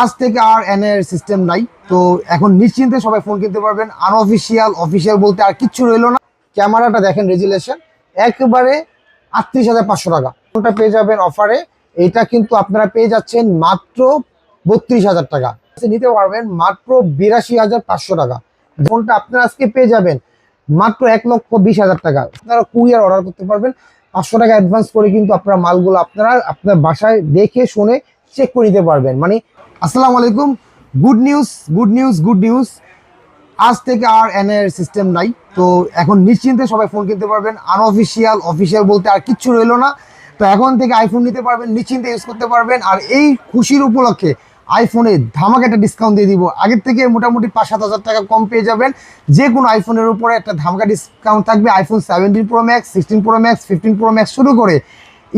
আজ থেকে আর এন এর সিস্টেম নাই। তো এখন নিশ্চিন্তে সবাই ফোন কিনতে পারবেন। আনঅফিসিয়াল অফিসিয়াল বলতে আর কিচ্ছু রইলো না। ক্যামেরাটা দেখেন, রেজুলেশন একেবারে 38,500 টাকা ফোনটা পেয়ে যাবেন অফারে। এটা কিন্তু আপনারা পেয়ে যাচ্ছেন মাত্র 32,000 টাকা। নিতে পারবেন মাত্র 82,500 টাকা। ফোনটা আপনারা আজকে পেয়ে যাবেন মাত্র 1,20,000 টাকা। আপনারা কুরিয়ার অর্ডার করতে পারবেন 500 টাকা অ্যাডভান্স করে, কিন্তু আপনারা মালগুলো আপনারা আপনার বাসায় দেখে শুনে চেক করে নিতে পারবেন। মানে আসসালামু আলাইকুম, good news good news good news. আজ থেকে আর এন এর সিস্টেম নাই। তো এখন নিশ্চিন্তে সবাই ফোন কিনতে পারবেন। আনঅফিসিয়াল অফিসিয়াল বলতে আর কিচ্ছু রইলো না। তো এখন থেকে আইফোন নিতে পারবেন, নিশ্চিন্তে ইউজ করতে পারবেন। আর এই খুশির উপলক্ষে আইফোনে ধামাকা একটা ডিসকাউন্ট দিয়ে দিব। আগের থেকে মোটামুটি 5-7 হাজার টাকা কম পেয়ে যাবেন। যে কোনো আইফোনের উপরে একটা ধামাকা ডিসকাউন্ট থাকবে। IPhone 17 pro max, 16 pro max, 15 pro max শুরু করে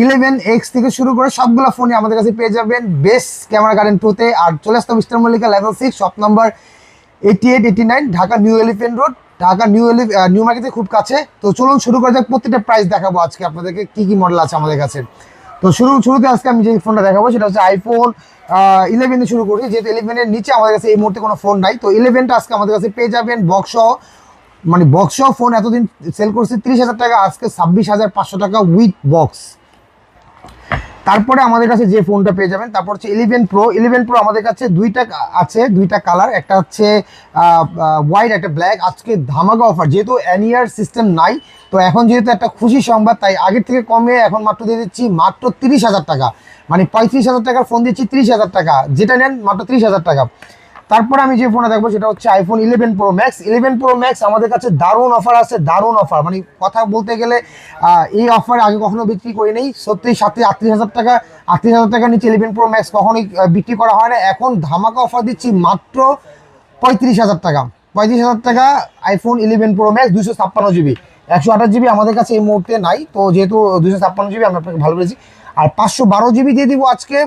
11X থেকে শুরু করে সবগুলো ফোনে আমাদের কাছে পেয়ে যাবেন বেস্ট ক্যামেরা গার্ডেন প্রোতে। আর চলে আসতাম mister Mallika level 6, shop number 88-89, Dhaka new elephant road, Dhaka new মার্কেটের খুব কাছে। তো চলুন শুরু করা যাক। প্রত্যেকটা প্রাইস দেখাবো আজকে আপনাদেরকে কি কি মডেল আছে আমাদের কাছে। তো শুরুতে আজকে আমি যে ফোনটা দেখাবো সেটা হচ্ছে আইফোন 11 শুরু করছি, যেহেতু 11-এর নিচে আমাদের কাছে এই মুহূর্তে কোনো ফোন নাই। তো 11টা আজকে আমাদের কাছে পেয়ে যাবেন বক্স সহ। মানে বক্স সহ ফোন এতদিন সেল করছি 30,000 টাকা, আজকে 26,500 টাকা উইথ বক্স। তারপরে আমাদের কাছে যে ফোনটা পেয়ে যাবেন তারপর হচ্ছে 11 প্রো আমাদের কাছে দুইটা কালার, একটা হচ্ছে হোয়াইট, একটা ব্ল্যাক। আজকে ধামাকা অফার, যেহেতু অ্যানিয়ার সিস্টেম নাই, তো এখন যেহেতু একটা খুশি সংবাদ, তাই আগের থেকে কমে এখন মাত্র দিয়ে দিচ্ছি মাত্র 30,000 টাকা। মানে 35,000 টাকার ফোন দিচ্ছি 30,000 টাকা, যেটা নেন মাত্র 30,000 টাকা। তারপরে আমি যে ফোনটা দেখবো সেটা হচ্ছে আইফোন 11 প্রো ম্যাক্স আমাদের কাছে দারুণ অফার আছে, দারুণ অফার। মানে কথা বলতে গেলে এই অফার আগে কখনো বিক্রি করি নেই। সত্যি 38,000 টাকা, 38,000 টাকা নিচে 11 প্রো ম্যাক্স কখনোই বিক্রি করা হয় না। এখন ধামাকা অফার দিচ্ছি মাত্র 35,000 টাকা। 35,000 টাকা iPhone 11 pro max, 256 GB, 128 GB আমাদের কাছে এই মুহূর্তে নাই। তো যেহেতু 256 জিবি আমরা আপনাকে ভালো বলেছি। আর 512 জিবি দিয়ে দিব আজকে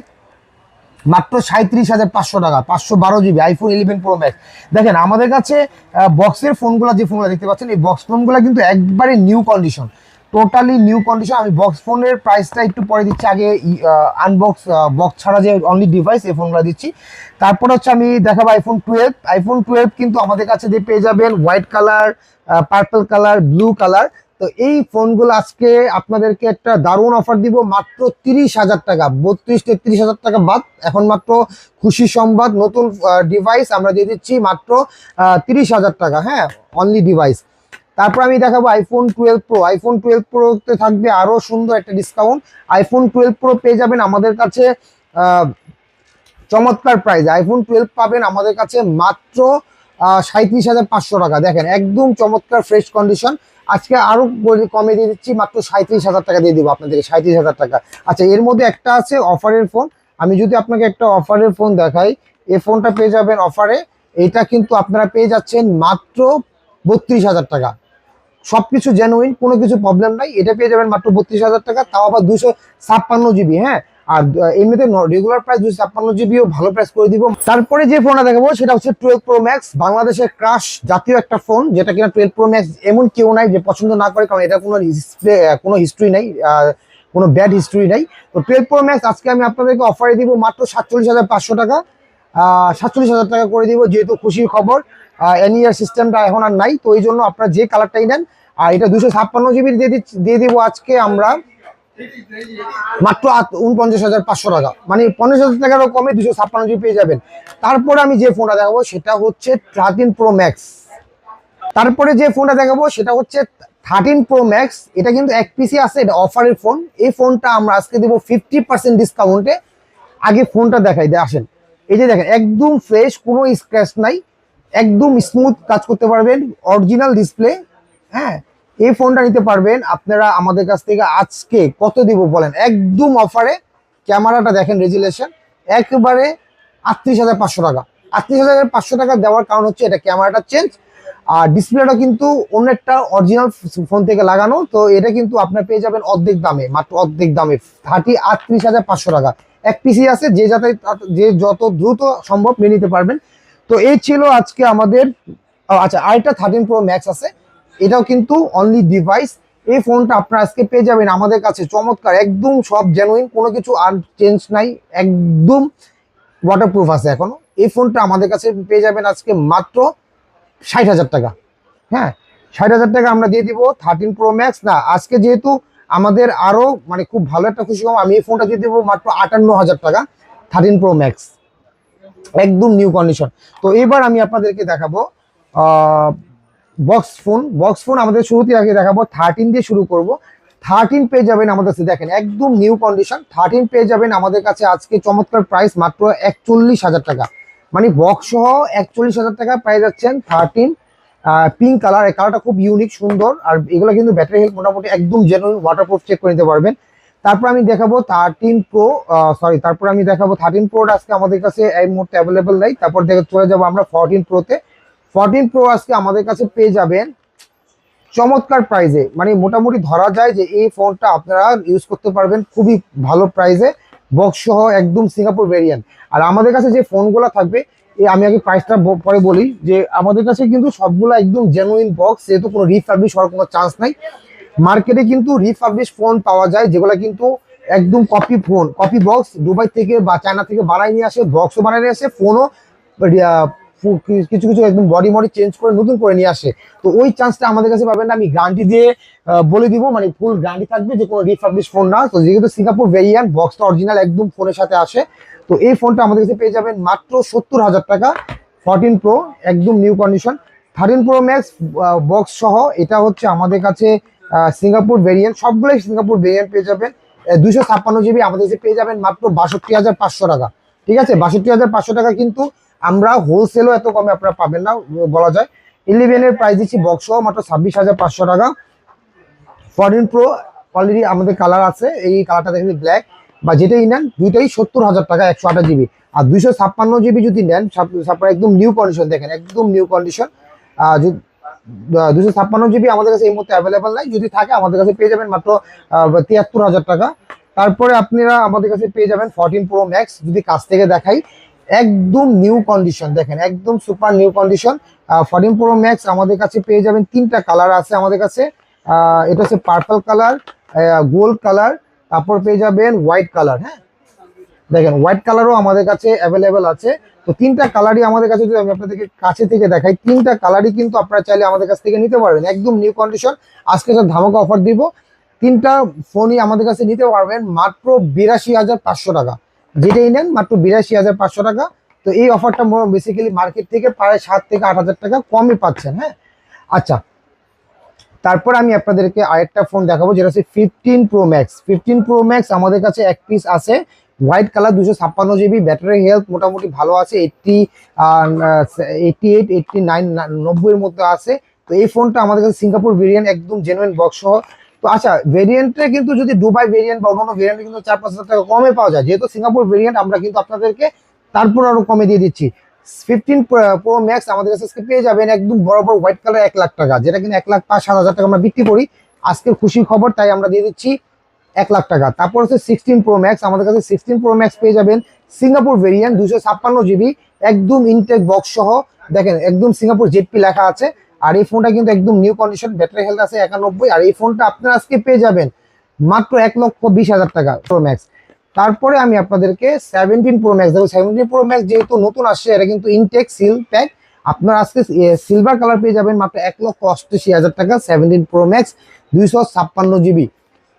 মাত্র 37,500 টাকা। 512 জিবি আইফোন 11 প্রো ম্যাক্স। দেখেন আমাদের কাছে বক্সের ফোনগুলো, যে ফোনগুলো দেখতে পাচ্ছেন, এই বক্স ফোনগুলো কিন্তু একবারে new condition, totally new condition. আমি বক্স ফোনের প্রাইসটা একটু পরে দিচ্ছি, আগে আনবক্স বক্স ছাড়া যে অনলি ডিভাইস এই ফোনগুলো দিচ্ছি। তারপর হচ্ছে আমি দেখাবো আইফোন 12 কিন্তু আমাদের কাছে যে পেয়ে যাবেন white colour, purple colour, blue colour. তো এই ফোনগুলো আজকে আপনাদেরকে একটা দারুণ অফার দিব মাত্র 30,000 টাকা। 32-33,000 টাকা বাদ, এখন মাত্র খুশি সংবাদ, নতুন ডিভাইস আমরা দিয়ে দিচ্ছি মাত্র 30,000 টাকা। হ্যাঁ, অনলি ডিভাইস। তারপর আমি দেখাবো আইফোন 12 প্রোতে থাকবে আরো সুন্দর একটা ডিসকাউন্ট। আইফোন 12 প্রো পেয়ে যাবেন আমাদের কাছে চমৎকার প্রাইস। আইফোন 12 পাবেন আমাদের কাছে মাত্র 37,500 টাকা। দেখেন একদম চমৎকার ফ্রেশ কন্ডিশন। আজকে আরো কমে দিয়ে দিচ্ছি, মাত্র 37,000 টাকা দিয়ে দিব আপনাদেরকে, 37,000 টাকা। আচ্ছা, এর মধ্যে একটা আছে অফারের ফোন। আমি যদি আপনাকে একটা অফারের ফোন দেখাই, এই ফোনটা পেয়ে যাবেন অফারে। এটা কিন্তু আপনারা পেয়ে যাচ্ছেন মাত্র 32,000 টাকা। সবকিছু জেনুইন, কোনো কিছু প্রবলেম নাই। এটা পেয়ে যাবেন মাত্র 32,000 টাকা, তাও আবার 256 জিবি। হ্যাঁ, আর এমনিতে রেগুলার প্রাইস 256 জিবিও ভালো প্রাইস করে দিব। তারপরে যে ফোনটা দেখাবো সেটা হচ্ছে 12 প্রো ম্যাক্স, বাংলাদেশের ক্রাশ জাতীয় একটা ফোন, যেটা কিনা 12 প্রো ম্যাক্স এমন কেউ নাই যে পছন্দ না করে, কারণ এটা কোনো হিস্ট্রি নাই, কোনো ব্যাড হিস্ট্রি নাই। তো 12 প্রো ম্যাক্স আজকে আমি আপনাদেরকে অফারে দিব মাত্র 47,500 টাকা। 47,000 টাকা করে দিব, যেহেতু খুশির খবর এনিয়ার সিস্টেমটা এখন আর নাই। তো এই জন্য আপনারা যে কালারটাই নেন। আর এটা 256 জিবি দিয়ে দিব আজকে আমরা মাত্র 49,500 টাকা। মানে 50,000 টাকারও কমে 256 জিবি পেয়ে যাবেন। তারপরে আমি যে ফোনটা দেখাবো সেটা হচ্ছে 13 প্রো ম্যাক্স। তারপরে যে ফোনটা দেখাবো সেটা হচ্ছে 13 প্রো ম্যাক্স। এটা কিন্তু এক পিসি আছে, এটা অফারের ফোন। এই ফোনটা আমরা আজকে দেবো 50% ডিসকাউন্টে। আগে ফোনটা দেখাই আসেন। এই যে দেখেন একদম ফ্রেশ, কোনো স্ক্র্যাচ নাই, একদম স্মুথ কাজ করতে পারবেন, অরিজিনাল ডিসপ্লে। হ্যাঁ, এই ফোনটা নিতে পারবেন আপনারা আমাদের কাছ থেকে। আজকে কত দিব বলেন, একদম অফারে। ক্যামেরাটা দেখেন, রেজুলেশন একেবারে 38,500 টাকা। 38,500 টাকা দেওয়ার কারণ হচ্ছে এটা ক্যামেরাটা চেঞ্জ, আর ডিসপ্লেটা কিন্তু অন্য একটা অরিজিনাল ফোন থেকে লাগানো। তো এটা কিন্তু আপনার পেয়ে যাবেন অর্ধেক দামে, মাত্র অর্ধেক দামে 38,500 টাকা। এক পিসি আছে, যে যত দ্রুত সম্ভব নিয়ে নিতে পারবেন। তো এই ছিল আজকে আমাদের। আচ্ছা, আরেকটা 13 প্রো ম্যাক্স আছে, এটাও কিন্তু অনলি ডিভাইস। এই ফোনটা আপনারা আজকে পেয়ে যাবেন আমাদের কাছে চমৎকার, একদম সব জেনুইন, কোনো কিছু আর চেঞ্জ নাই, একদম ওয়াটারপ্রুফ আছে এখনো। এই ফোনটা আমাদের কাছে পেয়ে যাবেন আজকে মাত্র 60,000 টাকা। হ্যাঁ, 60,000 টাকা আমরা দিয়ে দিব 13 প্রো ম্যাক্স। না, আজকে যেহেতু আমাদের আরো মানে খুব ভালো একটা খুশি খবর, আমি এই ফোনটা দিয়ে দেবো মাত্র 58,000 টাকা, 13 প্রো ম্যাক্স, একদম নিউ কন্ডিশন। তো এবার আমি আপনাদেরকে দেখাবো বক্স ফোন আমাদের শুরুতে আগে দেখাবো 13 দিয়ে শুরু করব। 13 পেয়ে যাবেন আমাদের কাছে, দেখেন একদম নিউ কন্ডিশন। 13 পেয়ে যাবেন আমাদের কাছে আজকে চমৎকার প্রাইস মাত্র 41,000 টাকা, মানে বক্স সহ 41,000 টাকা পেয়ে যাচ্ছেন 13। পিঙ্ক কালার, এই কালারটা খুব ইউনিক সুন্দর। আর এগুলো কিন্তু ব্যাটারি হেলথ মোটামুটি একদম জেনুইন, ওয়াটারপ্রুফ চেক করে নিতে পারবেন। তারপর আমি দেখাবো 13 প্রো, তারপর আমি দেখাবো 13 প্রো আজকে আমাদের কাছে এই মুহূর্তে অ্যাভেলেবেল নাই। তারপর চলে যাবো আমরা 14 প্রোতে। 14 প্রো আজকে আমাদের কাছে পেয়ে যাবেন চমৎকার প্রাইজে, মানে মোটামুটি ধরা যায় যে এই ফোনটা আপনারা ইউজ করতে পারবেন খুবই ভালো প্রাইজে, বক্স সহ একদম সিঙ্গাপুর ভেরিয়েন্ট। আর আমাদের কাছে যে ফোনগুলো থাকবে, আমি আগে প্রাইসটা পরে বলি, যে আমাদের কাছে কিন্তু সবগুলো একদম জেনুইন বক্স, যেহেতু কোনো রিফার্বিশ হওয়ার কোনো চান্স নাই। মার্কেটে কিন্তু রিফার্বিশ ফোন পাওয়া যায় যেগুলো কিন্তু একদম copy phone, copy box, Dubai থেকে বা চায়না থেকে বানাই নিয়ে আসে, বক্সও বানাই নিয়ে আসে, ফোনও কিছু কিছু একদম বডি মডি চেঞ্জ করে নতুন করে নিয়ে আসে। তো ওই চান্সটা আমাদের কাছে পাবেন না, আমি গ্যারান্টি দিয়ে বলে দিব, মানে ফুল গ্যারান্টি থাকবে যে কোনো রিফার্বিশ ফোন না। তো যেহেতু সিঙ্গাপুর ভেরিয়েন্ট, বক্সটা অরিজিনাল একদম ফোনের সাথে আসে। তো এই ফোনটা আমাদের কাছে পেয়ে যাবেন মাত্র 70,000 টাকা, 14 প্রো একদম new condition. 13 pro max box সহ, এটা হচ্ছে আমাদের কাছে সিঙ্গাপুর ভেরিয়েন্ট, সবগুলোই সিঙ্গাপুর ভেরিয়েন্ট পেয়ে যাবেন। 256 জিবি আমাদের কাছে পেয়ে যাবেন মাত্র 62,500 টাকা। ঠিক আছে, 62,500 টাকা, কিন্তু আমরা হোলসেলও এত কমে আপনারা পাবেন না বলা যায়। 11 এর প্রাইস দিচ্ছি বক্স সহ মাত্র 26,500 টাকা। 14 প্রো অলরেডি আমাদের কালার আছে, এই কালারটা দেখেন ব্ল্যাক, বা যেটাই নেন দুইটাই 70,000 টাকা, 128 জিবি। আর 256 জিবি যদি নেন একদম নিউ কন্ডিশন, দেখেন একদম নিউ কন্ডিশন। 256 জিবি আমাদের কাছে এই মুহূর্তে অ্যাভেলেবেল নাই, যদি থাকে আমাদের কাছে পেয়ে যাবেন মাত্র 73,000 টাকা। তারপরে আপনারা আমাদের কাছে পেয়ে যাবেন 14 প্রো ম্যাক্স, যদি কাছ থেকে দেখাই একদম নিউ কন্ডিশন, দেখেন একদম super new condition. 14 pro max আমাদের কাছে পেয়ে যাবেন, তিনটা কালার আছে আমাদের কাছে। এটা হচ্ছে পার্পল কালার, গোল্ড কালার, তারপর পেয়ে যাবেন হোয়াইট কালার। হ্যাঁ, দেখেন হোয়াইট কালারও আমাদের কাছে অ্যাভেলেবেল আছে। তো তিনটা কালারই আমাদের কাছে, যদি আমি আপনাদেরকে কাছে থেকে দেখাই, তিনটা কালারই কিন্তু আপনারা চাইলে আমাদের কাছ থেকে নিতে পারবেন, একদম নিউ কন্ডিশন। আজকে একটা ধামাকা অফার দিব, তিনটা ফোনই আমাদের কাছে নিতে পারবেন মাত্র 82,500 টাকা, যেটাই নেন মাত্র 82,500 টাকা। তো এই অফারটা বেসিক্যালি মার্কেট থেকে প্রায় 7 থেকে 8,000 টাকা কমই পাচ্ছেন। হ্যাঁ, আচ্ছা, তারপর আমি আপনাদেরকে আরেকটা ফোন দেখাবো, যেটা হচ্ছে 15 প্রো ম্যাক্স। 15 প্রো ম্যাক্স আমাদের কাছে এক পিস আছে, white colour, 256 GB, battery health মোটামুটি ভালো আছে, 88, 89, 90 এর মধ্যে আছে। তো এই ফোনটা আমাদের কাছে সিঙ্গাপুর ভেরিয়েন্ট, একদম জেনুইন বক্স সহ। তো আচ্ছা, ভেরিয়েন্টে কিন্তু যদি দুবাই ভেরিয়েন্ট বা অন্যান্য ভেরিয়েন্টে কিন্তু 4-5 হাজার টাকা কমে পাওয়া যায়, যেহেতু সিঙ্গাপুর ভেরিয়েন্ট আমরা কিন্তু আপনাদেরকে তারপর আরো কমে দিয়ে দিচ্ছি। 15 প্রো ম্যাক্স আমাদের কাছে পেয়ে যাবেন একদম বরাবর হোয়াইট কালার 1,00,000 টাকা, যেটা কিন্তু 1,05,000 টাকা আমরা বিক্রি করি। আজকের খুশির খবর, তাই আমরা দিয়ে দিচ্ছি 1,00,000 টাকা। তারপর হচ্ছে 16 প্রো ম্যাক্স, আমাদের কাছে 16 প্রো ম্যাক্স পেয়ে যাবেন সিঙ্গাপুর ভেরিয়েন্ট, 256 জিবি, একদম ইনটেক বক্স সহ, দেখেন একদম সিঙ্গাপুর জেডপি লেখা আছে। আর এই ফোনটা কিন্তু একদম নিউ কন্ডিশন, ব্যাটারি হেলথ আছে 91। আর এই ফোনটা আপনারা আজকে পেয়ে যাবেন মাত্র 1,20,000 টাকা প্রো ম্যাক্স। তারপরে আমি আপনাদেরকে 17 প্রো ম্যাক্স দেখো। 17 প্রো ম্যাক্স যেহেতু নতুন আসছে, এটা কিন্তু ইনটেক সিল প্যাক, আপনার আজকে সিলভার কালার পেয়ে যাবেন মাত্র 1,88,000 টাকা, 17 প্রো ম্যাক্স, 256 জিবি।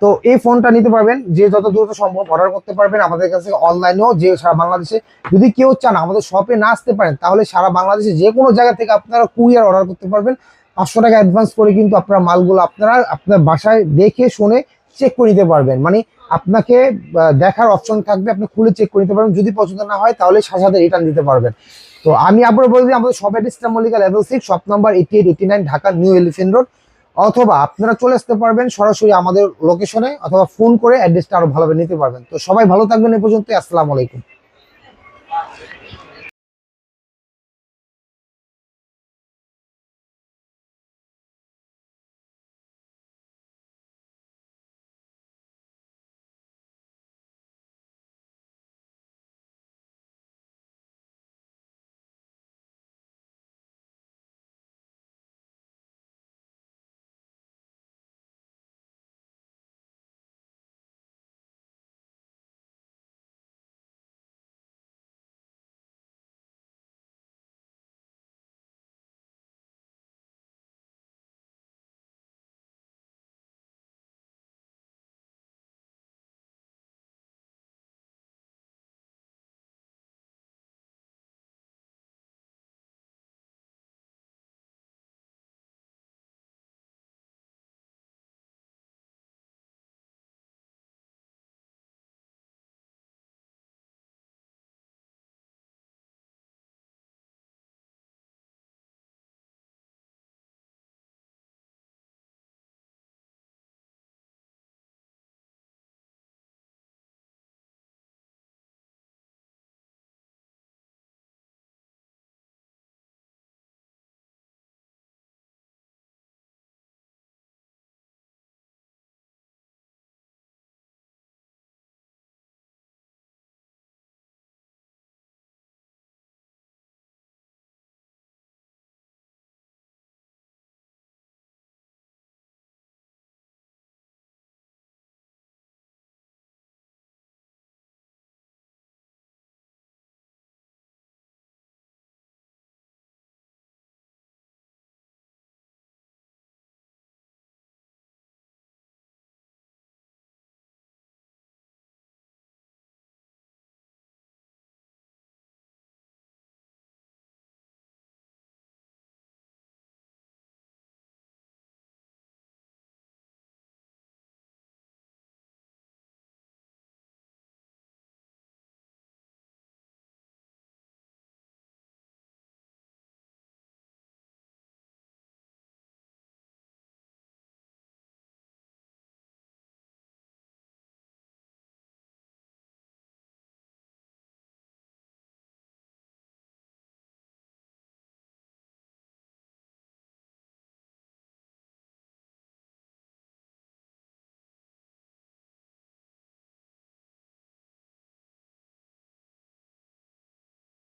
তো এই ফোনটা নিতে পারবেন, যে যত দ্রুত সম্ভব অর্ডার করতে পারবেন আমাদের কাছে অনলাইনেও, যে সারা বাংলাদেশে। যদি কেউ চান আমাদের শপে না আসতে পারেন, তাহলে সারা বাংলাদেশে যে কোনো জায়গা থেকে আপনারা কুরিয়ার অর্ডার করতে পারবেন। 500 টাকা অ্যাডভান্স করে কিন্তু আপনারা মালগুলো আপনারা আপনার বাসায় দেখে শুনে চেক করে নিতে পারবেন, মানে আপনাকে দেখার অপশন থাকবে, আপনি খুলে চেক করে নিতে পারবেন। যদি পছন্দ না হয় তাহলে সাথে সাথে রিটার্ন দিতে পারবেন। তো আমি আবার বলে দিই, আমাদের shop address Mallika level 6, shop number 88, 89, Dhaka new elephant road. অথবা আপনারা চলে আসতে পারবেন সরাসরি আমাদের লোকেশনে, অথবা ফোন করে অ্যাড্রেসটা আরো ভালোভাবে নিতে পারবেন। তো সবাই ভালো থাকবেন, এ পর্যন্ত, আসসালামু আলাইকুম।